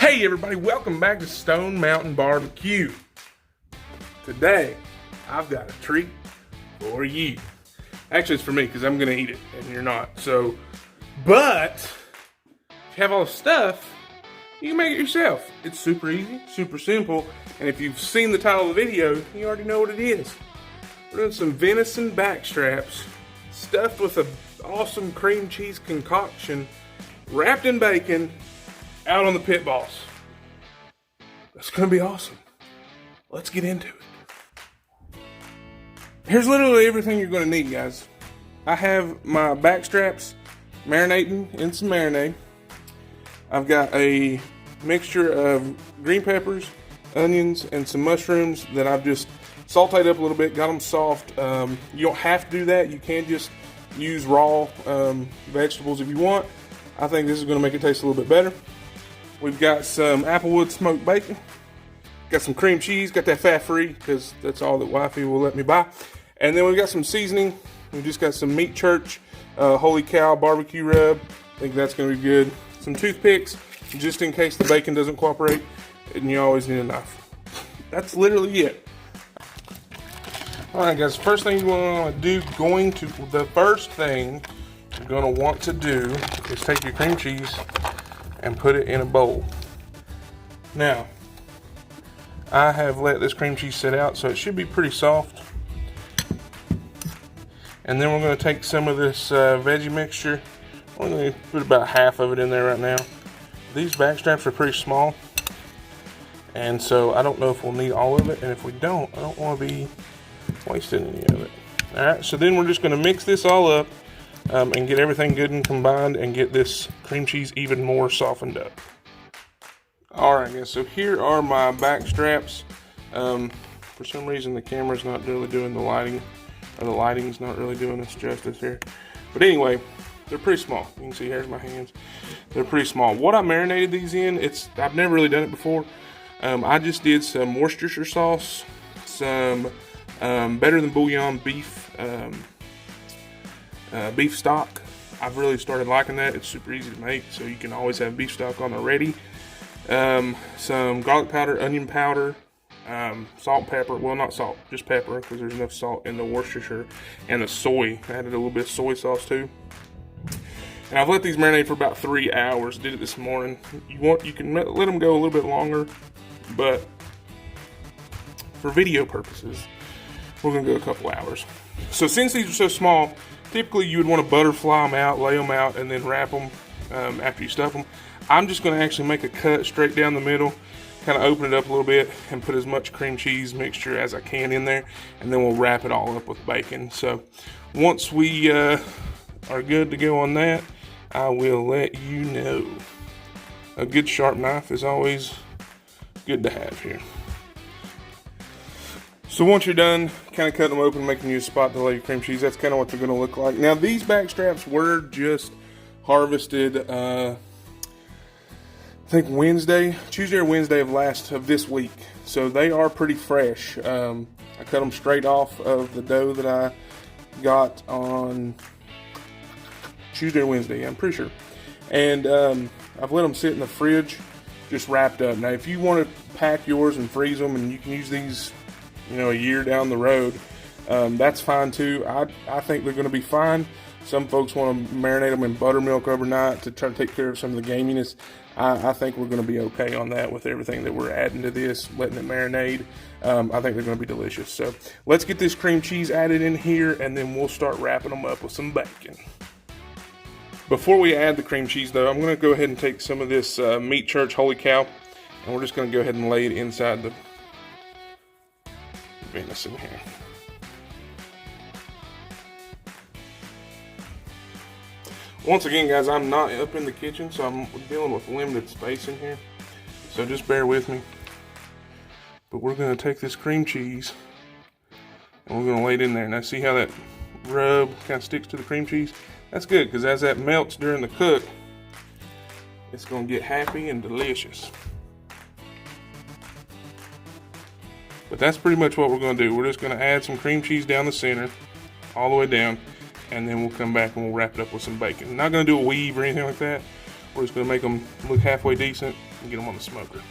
Hey everybody, welcome back to Stone Mountain Barbecue. Today, I've got a treat for you. Actually, it's for me because I'm gonna eat it and you're not. But if you have all the stuff, you can make it yourself. It's super easy, super simple, and if you've seen the title of the video, you already know what it is. We're doing some venison backstraps stuffed with an awesome cream cheese concoction, wrapped in bacon, out on the pit boss. That's gonna be awesome. Let's get into it. Here's literally everything you're gonna need, guys. I have my backstraps marinating in some marinade. I've got a mixture of green peppers, onions, and some mushrooms that I've just sauteed up a little bit, got them soft. You don't have to do that. You can just use raw vegetables if you want. I think this is gonna make it taste a little bit better. We've got some applewood smoked bacon, got some cream cheese, got that fat free because that's all that wifey will let me buy. And then we've got some seasoning. We just got some Meat Church Holy Cow barbecue rub. I think that's going to be good. Some toothpicks just in case the bacon doesn't cooperate, and you always need a knife. That's literally it. Alright guys, first thing you want to do, the first thing you're going to want to do is take your cream cheese and put it in a bowl. Now, I have let this cream cheese sit out, so it should be pretty soft. And then we're going to take some of this veggie mixture. We're going to put about half of it in there right now. These backstraps are pretty small, and so I don't know if we'll need all of it, and if we don't, I don't want to be wasting any of it. Alright, so then we're just going to mix this all up and get everything good and combined and get this cream cheese even more softened up. Alright guys, so here are my back straps. For some reason the camera's not really doing the lighting, or the lighting's not really doing us justice here. But anyway, they're pretty small. You can see here's my hands. They're pretty small. What I marinated these in, I've never really done it before. I just did some Worcestershire sauce, some Better Than Bouillon beef stock. I've really started liking that. It's super easy to make, so you can always have beef stock on the ready. Some garlic powder, onion powder, salt, pepper. Well, not salt, just pepper, because there's enough salt in the Worcestershire, and the soy. I added a little bit of soy sauce too. And I've let these marinate for about 3 hours. Did it this morning. You can let them go a little bit longer, but for video purposes, we're gonna go a couple hours. So since these are so small, typically you would want to butterfly them out, lay them out, and then wrap them after you stuff them. I'm just going to actually make a cut straight down the middle, kind of open it up a little bit, and put as much cream cheese mixture as I can in there, and then we'll wrap it all up with bacon. So once we are good to go on that, I will let you know. A good sharp knife is always good to have here. So once you're done, kind of cutting them open, making you a spot to lay your cream cheese, that's kind of what they're going to look like. Now these back straps were just harvested, I think Tuesday or Wednesday of this week. So they are pretty fresh. I cut them straight off of the dough that I got on Tuesday or Wednesday, I'm pretty sure. And I've let them sit in the fridge, just wrapped up. Now if you want to pack yours and freeze them, and you can use these, a year down the road, that's fine too. I think they're going to be fine. Some folks want to marinate them in buttermilk overnight to try to take care of some of the gaminess. I think we're going to be okay on that with everything that we're adding to this, letting it marinate. I think they're going to be delicious. So let's get this cream cheese added in here, and then we'll start wrapping them up with some bacon. Before we add the cream cheese though, I'm going to go ahead and take some of this Meat Church Holy Cow, and we're just going to go ahead and lay it inside the venison here. Once again guys, I'm not up in the kitchen, so I'm dealing with limited space in here, so just bear with me. But we're going to take this cream cheese and we're going to lay it in there. Now see how that rub kind of sticks to the cream cheese? That's good, because as that melts during the cook, it's going to get happy and delicious. But that's pretty much what we're going to do. We're just going to add some cream cheese down the center, all the way down, and then we'll come back and we'll wrap it up with some bacon. I'm not going to do a weave or anything like that. We're just going to make them look halfway decent, and get them on the smoker.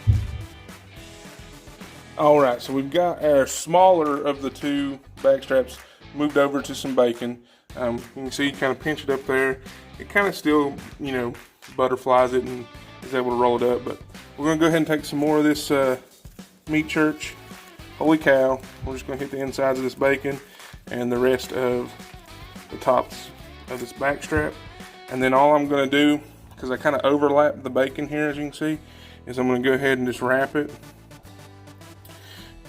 All right, so we've got our smaller of the two back straps moved over to some bacon. You can see, kind of pinch it up there. It kind of still, you know, butterflies it and is able to roll it up. But we're gonna go ahead and take some more of this meat church. Holy cow! We're just gonna hit the insides of this bacon and the rest of the tops of this back strap. And then all I'm gonna do, because I kind of overlap the bacon here, as you can see, is I'm gonna go ahead and just wrap it.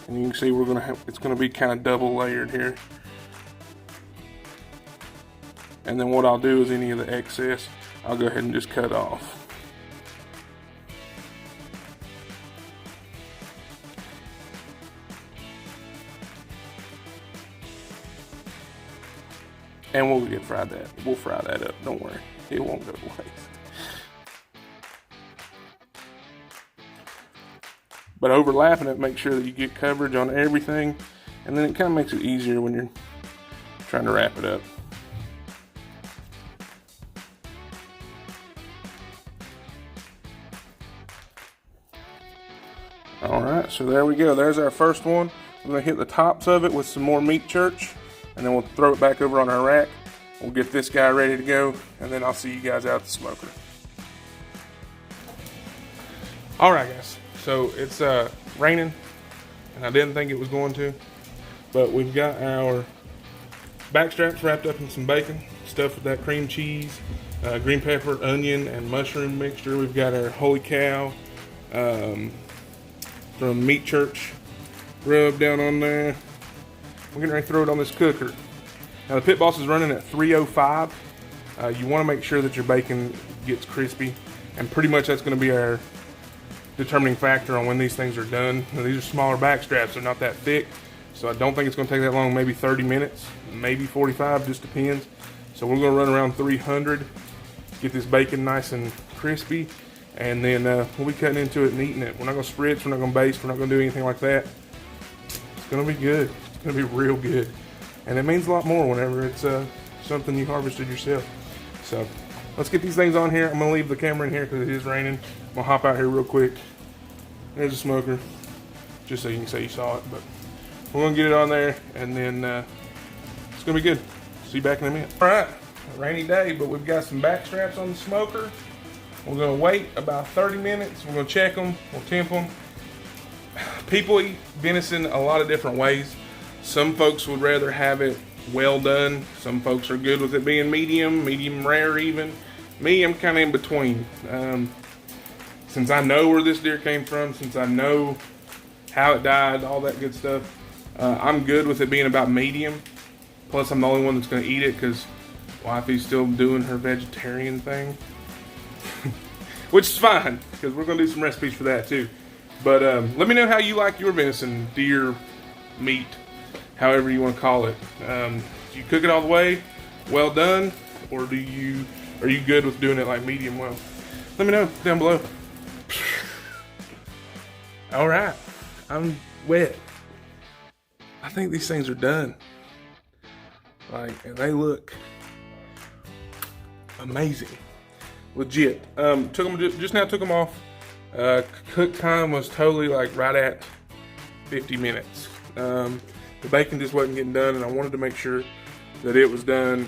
And you can see we're gonna have, it's gonna be kind of double layered here. And then what I'll do is any of the excess, I'll go ahead and just cut off. And we'll get fried that. We'll fry that up, don't worry. It won't go to waste. But overlapping it, make sure that you get coverage on everything, and then it kind of makes it easier when you're trying to wrap it up. Alright, so there we go. There's our first one. We're going to hit the tops of it with some more meat church, and then we'll throw it back over on our rack. We'll get this guy ready to go, and then I'll see you guys out at the smoker. Alright guys, so it's raining, and I didn't think it was going to, but we've got our back straps wrapped up in some bacon, stuffed with that cream cheese, green pepper, onion, and mushroom mixture. We've got our holy cow from Meat Church rub down on there. We're getting ready to throw it on this cooker. Now the Pit Boss is running at 305. You want to make sure that your bacon gets crispy, and pretty much that's going to be our determining factor on when these things are done. Now, these are smaller back straps, they're not that thick, so I don't think it's going to take that long, maybe 30 minutes, maybe 45, just depends. So we're going to run around 300, get this bacon nice and crispy, and then we'll be cutting into it and eating it. We're not going to spritz, we're not going to baste, we're not going to do anything like that. It's going to be good. It's going to be real good. And it means a lot more whenever it's something you harvested yourself. So let's get these things on here. I'm going to leave the camera in here because it is raining. I'm going to hop out here real quick. There's a smoker, just so you can say you saw it. But we're going to get it on there, and then it's going to be good. See you back in a minute. All right, a rainy day, but we've got some back straps on the smoker. We're going to wait about 30 minutes. We're going to check them. We'll temp them. People eat venison a lot of different ways. Some folks would rather have it well done. Some folks are good with it being medium rare even. Me, I'm kind of in between. Since I know where this deer came from, since I know how it died, all that good stuff, I'm good with it being about medium. Plus, I'm the only one that's going to eat it because wifey's still doing her vegetarian thing. Which is fine, because we're going to do some recipes for that too. But let me know how you like your venison, deer, meat, however you want to call it. Do you cook it all the way, well done, or are you good with doing it like medium well? Let me know down below. All right, I'm wet. I think these things are done. Like, and they look amazing, legit. Took them off. Cook time was totally like right at 50 minutes. The bacon just wasn't getting done, and I wanted to make sure that it was done.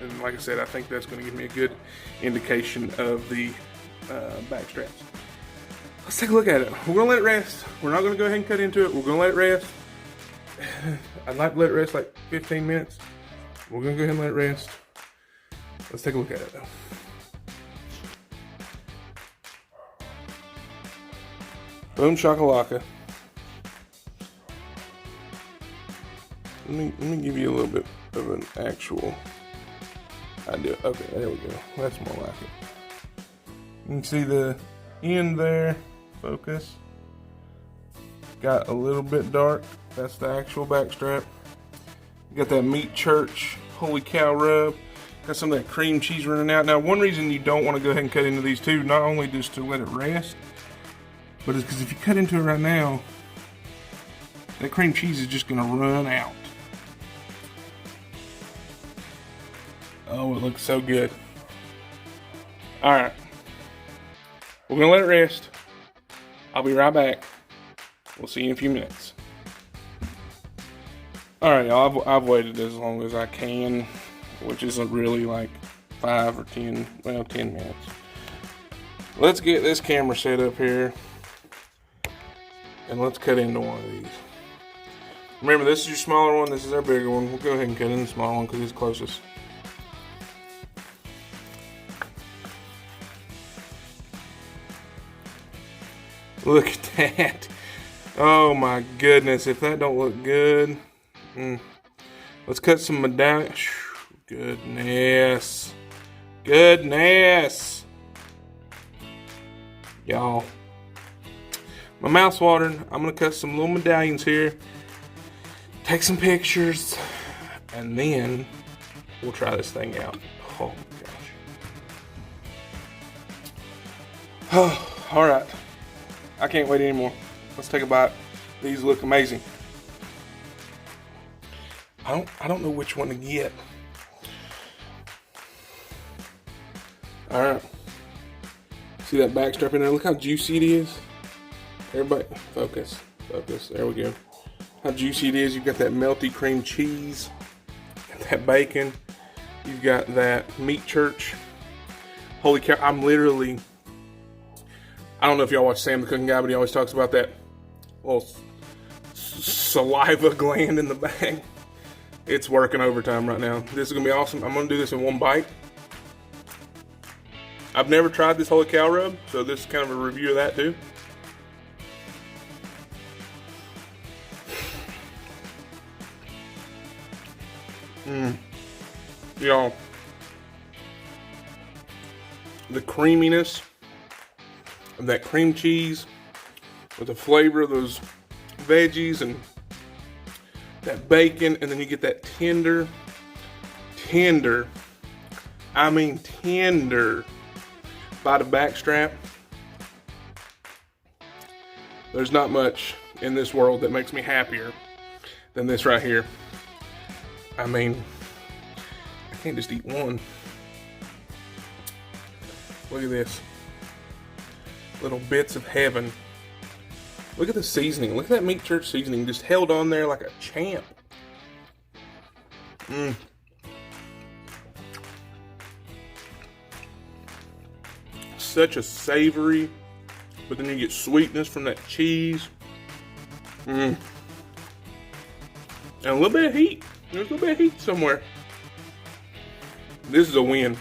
And like I said, I think that's going to give me a good indication of the back straps. Let's take a look at it. We're going to let it rest. We're not going to go ahead and cut into it. We're going to let it rest. I'd like to let it rest like 15 minutes. We're going to go ahead and let it rest. Let's take a look at it though. Boom shakalaka. Let me give you a little bit of an actual idea. Okay, there we go. That's more like it. You can see the end there. Focus. Got a little bit dark. That's the actual back strap. Got that Meat Church holy cow rub. Got some of that cream cheese running out. Now, one reason you don't want to go ahead and cut into these two, not only just to let it rest, but it's because if you cut into it right now, that cream cheese is just going to run out. Oh, it looks so good. All right. We're going to let it rest. I'll be right back. We'll see you in a few minutes. Alright, y'all, I've waited as long as I can, which isn't really like 5 or 10, well, 10 minutes. Let's get this camera set up here, and let's cut into one of these. Remember, this is your smaller one, this is our bigger one. We'll go ahead and cut in the smaller one because it's closest. Look at that. Oh my goodness, if that don't look good. Let's cut some medallion. Goodness. Goodness. Y'all. My mouth's watering. I'm going to cut some little medallions here. Take some pictures. And then we'll try this thing out. Oh my gosh. Oh, alright. I can't wait anymore. Let's take a bite. These look amazing. I don't know which one to get. Alright. See that back strap in there? Look how juicy it is. Everybody, focus. Focus. There we go. How juicy it is. You've got that melty cream cheese. Got that bacon. You've got that meat church. Holy cow. I'm literally... I don't know if y'all watch Sam the Cooking Guy, but he always talks about that little saliva gland in the bag. It's working overtime right now. This is going to be awesome. I'm going to do this in one bite. I've never tried this holy cow rub, so this is kind of a review of that too. Y'all, the creaminess of that cream cheese with the flavor of those veggies and that bacon, and then you get that tender, I mean tender bite of backstrap. There's not much in this world that makes me happier than this right here. I mean, I can't just eat one. Look at this. Little bits of heaven. Look at the seasoning. Look at that meat church seasoning just held on there like a champ. Such a savory, but then you get sweetness from that cheese. And a little bit of heat. There's a little bit of heat somewhere. This is a win.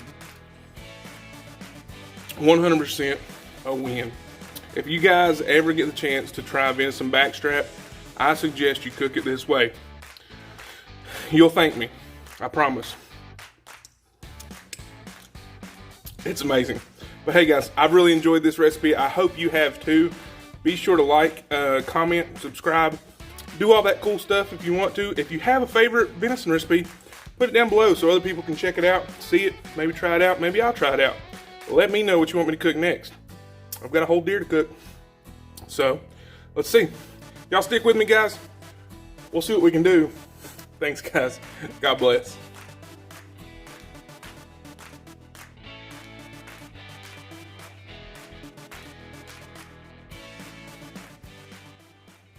100% a win. If you guys ever get the chance to try venison backstrap, I suggest you cook it this way. You'll thank me. I promise. It's amazing. But hey guys, I've really enjoyed this recipe. I hope you have too. Be sure to like, comment, subscribe. Do all that cool stuff if you want to. If you have a favorite venison recipe, put it down below so other people can check it out, see it, maybe try it out. Maybe I'll try it out. Let me know what you want me to cook next. I've got a whole deer to cook. So, let's see. Y'all stick with me, guys. We'll see what we can do. Thanks, guys. God bless.